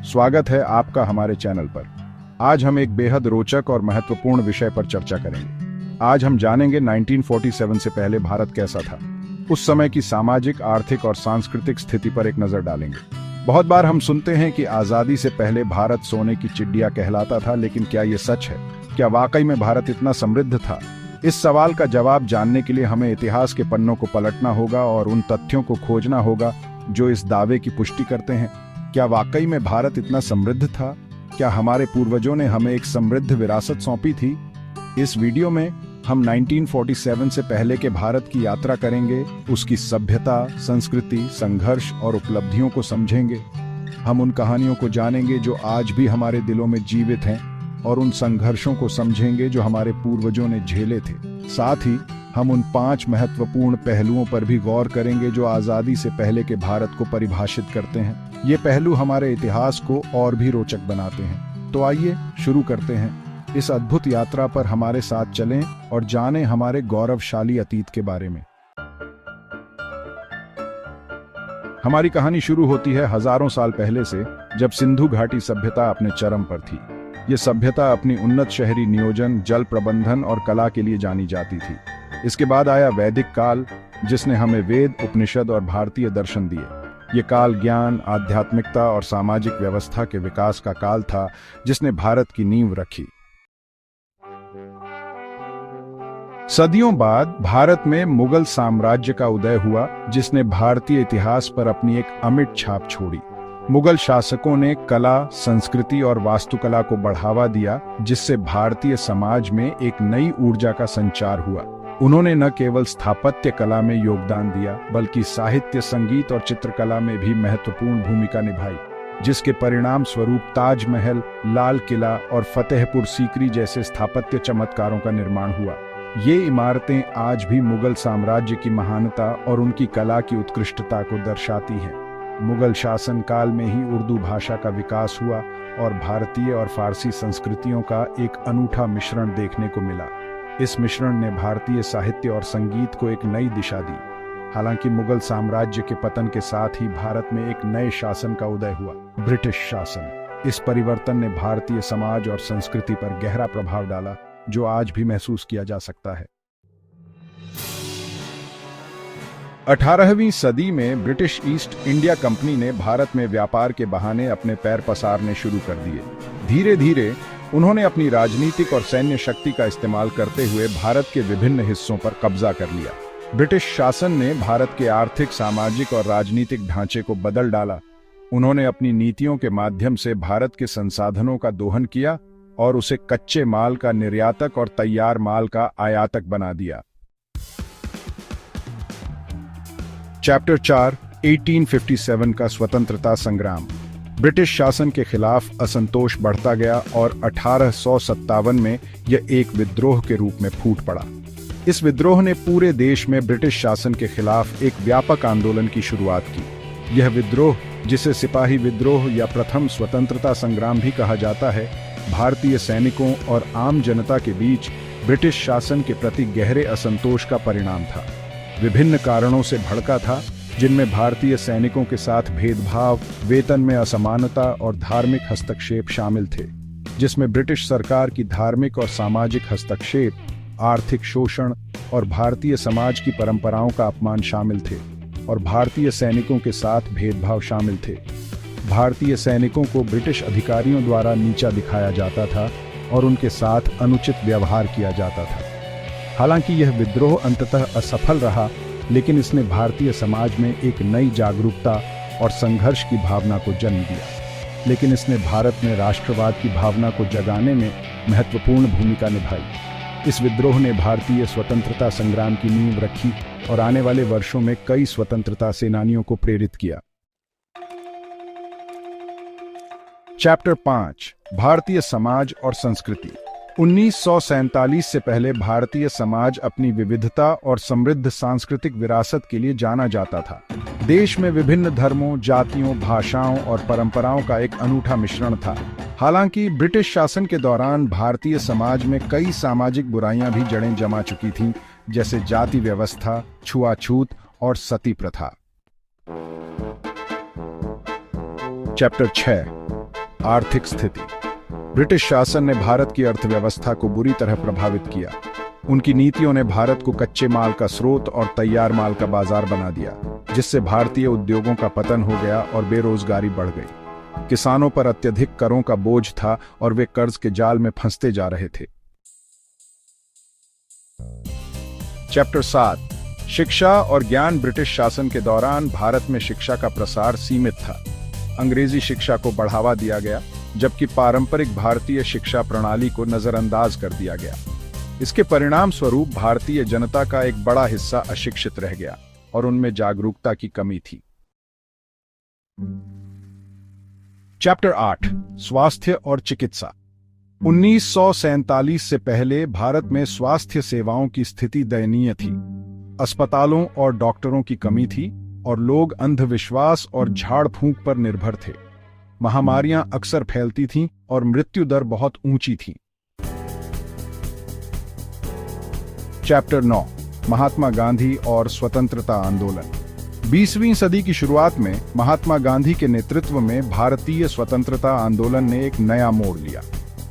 स्वागत है आपका हमारे चैनल पर। आज हम एक बेहद रोचक और महत्वपूर्ण विषय पर चर्चा करेंगे। आज हम जानेंगे 1947 से पहले भारत कैसा था। उस समय की सामाजिक, आर्थिक और सांस्कृतिक स्थिति पर एक नजर डालेंगे। बहुत बार हम सुनते हैं कि आजादी से पहले भारत सोने की चिड़िया कहलाता था, लेकिन क्या ये सच है? क्या वाकई में भारत इतना समृद्ध था? इस सवाल का जवाब जानने के लिए हमें इतिहास के पन्नों को पलटना होगा और उन तथ्यों को खोजना होगा जो इस दावे की पुष्टि करते हैं। क्या वाकई में भारत इतना समृद्ध था? क्या हमारे पूर्वजों ने हमें एक समृद्ध विरासत सौंपी थी? इस वीडियो में हम 1947 से पहले के भारत की यात्रा करेंगे, उसकी सभ्यता, संस्कृति, संघर्ष और उपलब्धियों को समझेंगे। हम उन कहानियों को जानेंगे जो आज भी हमारे दिलों में जीवित हैं और उन संघर्षों को समझेंगे जो हमारे पूर्वजों ने झेले थे। साथ ही हम उन 5 महत्वपूर्ण पहलुओं पर भी गौर करेंगे जो आजादी से पहले के भारत को परिभाषित करते हैं। ये पहलू हमारे इतिहास को और भी रोचक बनाते हैं। तो आइए शुरू करते हैं। इस अद्भुत यात्रा पर हमारे साथ चलें और जानें हमारे गौरवशाली अतीत के बारे में। हमारी कहानी शुरू होती है हजारों साल पहले से, जब सिंधु घाटी सभ्यता अपने चरम पर थी। ये सभ्यता अपनी उन्नत शहरी नियोजन, जल प्रबंधन और कला के लिए जानी जाती थी। इसके बाद आया वैदिक काल, जिसने हमें वेद, उपनिषद और भारतीय दर्शन दिए। ये काल ज्ञान, आध्यात्मिकता और सामाजिक व्यवस्था के विकास का काल था, जिसने भारत की नींव रखी। सदियों बाद भारत में मुगल साम्राज्य का उदय हुआ, जिसने भारतीय इतिहास पर अपनी एक अमिट छाप छोड़ी। मुगल शासकों ने कला, संस्कृति और वास्तुकला को बढ़ावा दिया, जिससे भारतीय समाज में एक नई ऊर्जा का संचार हुआ। उन्होंने न केवल स्थापत्य कला में योगदान दिया, बल्कि साहित्य, संगीत और चित्रकला में भी महत्वपूर्ण भूमिका निभाई, जिसके परिणाम स्वरूप ताजमहल, लाल किला और फतेहपुर सीकरी जैसे स्थापत्य चमत्कारों का निर्माण हुआ। ये इमारतें आज भी मुगल साम्राज्य की महानता और उनकी कला की उत्कृष्टता को दर्शाती हैं। मुगल शासन काल में ही उर्दू भाषा का विकास हुआ और भारतीय और फारसी संस्कृतियों का एक अनूठा मिश्रण देखने को मिला। इस मिश्रण ने भारतीय साहित्य और संगीत को एक नई दिशा दी। हालांकि मुगल साम्राज्य के पतन के साथ ही भारत में एक नए शासन का उदय हुआ, ब्रिटिश शासन। इस परिवर्तन ने भारतीय समाज और संस्कृति पर गहरा प्रभाव डाला, जो आज भी महसूस किया जा सकता है। 18वीं सदी में ब्रिटिश ईस्ट इंडिया कंपनी ने भारत में व्यापार के बहाने अपने पैर पसारने शुरू कर दिए। धीरे धीरे उन्होंने अपनी राजनीतिक और सैन्य शक्ति का इस्तेमाल करते हुए भारत के विभिन्न हिस्सों पर कब्जा कर लिया। ब्रिटिश शासन ने भारत के आर्थिक, सामाजिक और राजनीतिक ढांचे को बदल डाला। उन्होंने अपनी नीतियों के माध्यम से भारत के संसाधनों का दोहन किया और उसे कच्चे माल का निर्यातक और तैयार माल का आयातक बना दिया। चैप्टर 4, 1857 का स्वतंत्रता संग्राम। ब्रिटिश शासन के खिलाफ असंतोष बढ़ता गया और 1857 में यह एक विद्रोह के रूप में फूट पड़ा। इस विद्रोह ने पूरे देश में ब्रिटिश शासन के खिलाफ एक व्यापक आंदोलन की शुरुआत की। यह विद्रोह, जिसे सिपाही विद्रोह या प्रथम स्वतंत्रता संग्राम भी कहा जाता है, भारतीय सैनिकों और आम जनता के बीच ब्रिटिश शासन के प्रति गहरे असंतोष का परिणाम था। विभिन्न कारणों से भड़का था, जिनमें भारतीय सैनिकों के साथ भेदभाव, वेतन में असमानता और धार्मिक हस्तक्षेप शामिल थे। जिसमें ब्रिटिश सरकार की धार्मिक और सामाजिक हस्तक्षेप, आर्थिक शोषण और भारतीय समाज की परंपराओं का अपमान शामिल थे, और भारतीय सैनिकों के साथ भेदभाव शामिल थे। भारतीय सैनिकों को ब्रिटिश अधिकारियों द्वारा नीचा दिखाया जाता था और उनके साथ अनुचित व्यवहार किया जाता था। हालांकि यह विद्रोह अंततः असफल रहा, लेकिन इसने भारतीय समाज में एक नई जागरूकता और संघर्ष की भावना को जन्म दिया। लेकिन इसने भारत में राष्ट्रवाद की भावना को जगाने में महत्वपूर्ण भूमिका निभाई। इस विद्रोह ने भारतीय स्वतंत्रता संग्राम की नींव रखी और आने वाले वर्षों में कई स्वतंत्रता सेनानियों को प्रेरित किया। चैप्टर 5, भारतीय समाज और संस्कृति। 1947 से पहले भारतीय समाज अपनी विविधता और समृद्ध सांस्कृतिक विरासत के लिए जाना जाता था। देश में विभिन्न धर्मों, जातियों, भाषाओं और परंपराओं का एक अनूठा मिश्रण था। हालांकि ब्रिटिश शासन के दौरान भारतीय समाज में कई सामाजिक बुराइयां भी जड़ें जमा चुकी थीं, जैसे जाति व्यवस्था, छुआछूत और सती प्रथा। चैप्टर 6, आर्थिक स्थिति। ब्रिटिश शासन ने भारत की अर्थव्यवस्था को बुरी तरह प्रभावित किया। उनकी नीतियों ने भारत को कच्चे माल का स्रोत और तैयार माल का बाजार बना दिया, जिससे भारतीय उद्योगों का पतन हो गया और बेरोजगारी बढ़ गई। किसानों पर अत्यधिक करों का बोझ था और वे कर्ज के जाल में फंसते जा रहे थे। चैप्टर 7 शिक्षा और ज्ञान। ब्रिटिश शासन के दौरान भारत में शिक्षा का प्रसार सीमित था। अंग्रेजी शिक्षा को बढ़ावा दिया गया, जबकि पारंपरिक भारतीय शिक्षा प्रणाली को नजरअंदाज कर दिया गया। इसके परिणाम स्वरूप भारतीय जनता का एक बड़ा हिस्सा अशिक्षित रह गया और उनमें जागरूकता की कमी थी। चैप्टर 8 स्वास्थ्य और चिकित्सा। 1947 से पहले भारत में स्वास्थ्य सेवाओं की स्थिति दयनीय थी। अस्पतालों और डॉक्टरों की कमी थी और लोग अंधविश्वास और झाड़ फूंक पर निर्भर थे। महामारियां अक्सर फैलती थीं और मृत्यु दर बहुत ऊंची थी। चैप्टर 9 महात्मा गांधी और स्वतंत्रता आंदोलन। 20वीं सदी की शुरुआत में महात्मा गांधी के नेतृत्व में भारतीय स्वतंत्रता आंदोलन ने एक नया मोड़ लिया।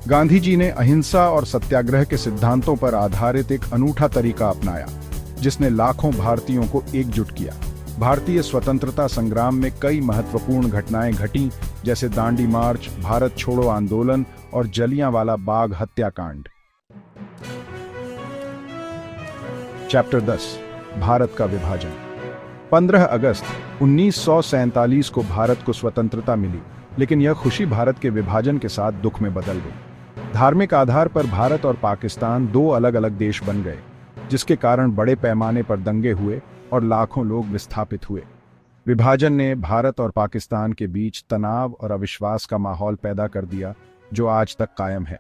गांधी जी ने अहिंसा और सत्याग्रह के सिद्धांतों पर आधारित एक अनूठा तरीका अपनाया, जिसने लाखों भारतीयों को एकजुट किया। भारतीय स्वतंत्रता संग्राम में कई महत्वपूर्ण घटनाएं घटीं, जैसे दांडी मार्च, भारत छोड़ो आंदोलन और जलियांवाला बाग हत्याकांड। चैप्टर 10 भारत का विभाजन। 15 अगस्त 1947 को भारत को स्वतंत्रता मिली, लेकिन यह खुशी भारत के विभाजन के साथ दुख में बदल गई। धार्मिक आधार पर भारत और पाकिस्तान दो अलग अलग देश बन गए, जिसके कारण बड़े पैमाने पर दंगे हुए और लाखों लोग विस्थापित हुए। विभाजन ने भारत और पाकिस्तान के बीच तनाव और अविश्वास का माहौल पैदा कर दिया, जो आज तक कायम है।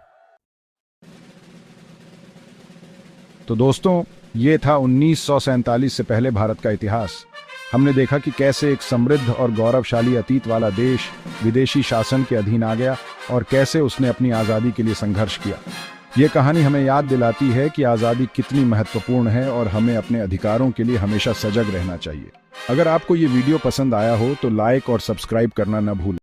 तो दोस्तों, ये था 1947 से पहले भारत का इतिहास। हमने देखा कि कैसे एक समृद्ध और गौरवशाली अतीत वाला देश विदेशी शासन के अधीन आ गया और कैसे उसने अपनी आज़ादी के लिए संघर्ष किया। ये कहानी हमें याद दिलाती है कि आज़ादी कितनी महत्वपूर्ण है और हमें अपने अधिकारों के लिए हमेशा सजग रहना चाहिए। अगर आपको ये वीडियो पसंद आया हो तो लाइक और सब्सक्राइब करना न भूलें।